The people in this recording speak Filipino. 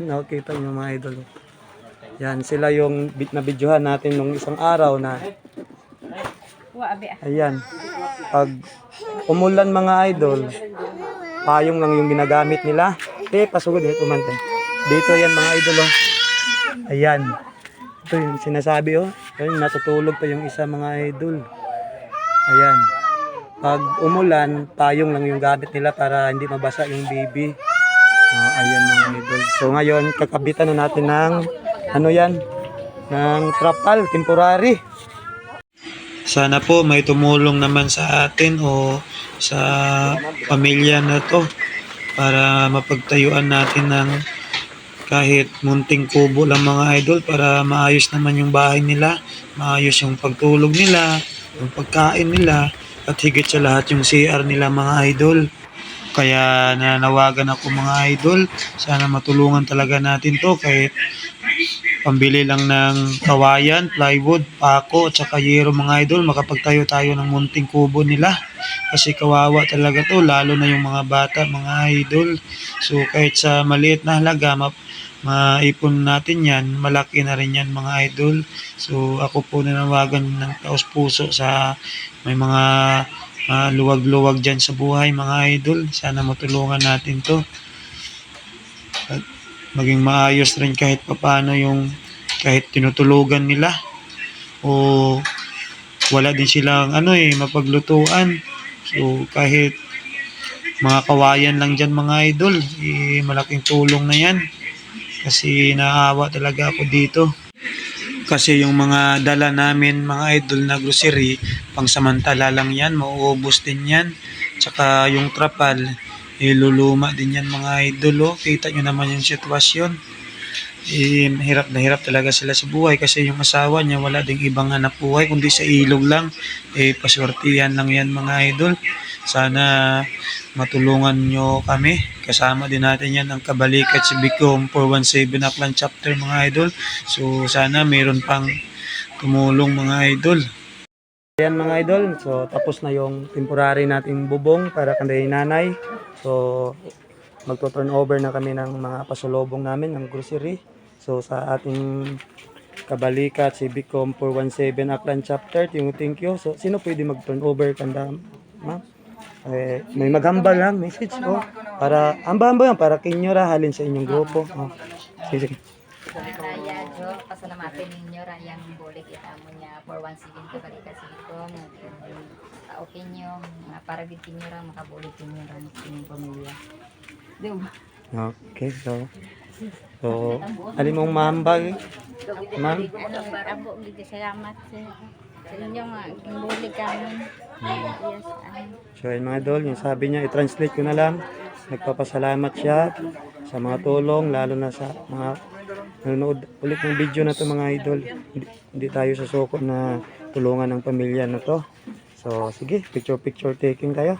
Nakita nyo mga idol. Yan, sila yung nabidyohan natin nung isang araw na ayan. Pag umulan mga idol, payong lang yung ginagamit nila. Pasugod dito umante. Dito yan mga idol. Oh. Ayan. Ito yung sinasabi oh. Ayun, natutulog pa yung isa mga idol. Ayan. Pag umulan, payong lang yung gamit nila para hindi mabasa yung baby. Ayan mga idol. So ngayon, kakabitan na natin ng ano yan? Ng trapal, temporary. Sana po may tumulong naman sa atin o sa pamilya na to para mapagtayuan natin ng kahit munting kubo lang mga idol para maayos naman yung bahay nila, maayos yung pagtulog nila, yung pagkain nila, at higit sa lahat yung CR nila mga idol. Kaya nanawagan ako mga idol, sana matulungan talaga natin to kahit pambili lang ng kawayan, plywood, pako, at saka yero mga idol, makapagtayo tayo ng munting kubo nila. Kasi kawawa talaga to, lalo na yung mga bata, mga idol. So kahit sa maliit na halaga, maipon natin yan, malaki na rin yan mga idol. So ako po nanawagan ng taos puso sa may mga luwag-luwag dyan sa buhay mga idol. Sana matulungan natin to. At maging maayos rin kahit papano yung kahit tinutulugan nila o wala din silang mapaglutuan. So kahit mga kawayan lang dyan mga idol, malaking tulong na yan. Kasi naawa talaga ako dito. Kasi yung mga dala namin mga idol na grocery, pangsamantala lang yan, mauubos din yan. Tsaka yung trapal, luluma din yan mga idol. Oh. Kita nyo naman yung sitwasyon. Hirap na hirap talaga sila sa buhay kasi yung asawa niya wala ding ibang hanap buhay kundi sa ilog lang. Paswertihan lang yan mga idol. Sana matulungan nyo kami. Kasama din natin yan ang Kabalikat si Bicom 417 Aklan chapter mga idol. So sana mayroon pang tumulong mga idol. Ayan mga idol, so tapos na yung temporary nating bubong para kanday nanay. So magto-turn over na kami ng mga pasulubong namin ng grocery. So sa ating Kabalikat si Bicom 417 Aklan chapter, thank you. So sino pwede mag-turn over kanda ma'am? May maghambal lang message ko para hamba-hamba yan para kinyo ra halin sa inyong grupo. Sige. Kaya Jo, pasalamatan ninyo ra yang boleh kita mo niya 417 Kabalikat si Bicom. Okay nyo, para bitin nyo ra makabulit nyo ra ng inyong pamilya. Diba? Okay, so alin mong mahambal? Ma'am? Abo, hindi salamat sa inyong bulig kami. Yes, So yun mga idol, yung sabi niya, i-translate ko na lang. Nagpapasalamat siya sa mga tulong, lalo na sa mga nanonood ulit ng video na to mga idol. Hindi tayo sasuko na tulungan ng pamilya na to. So sige, picture taking tayo.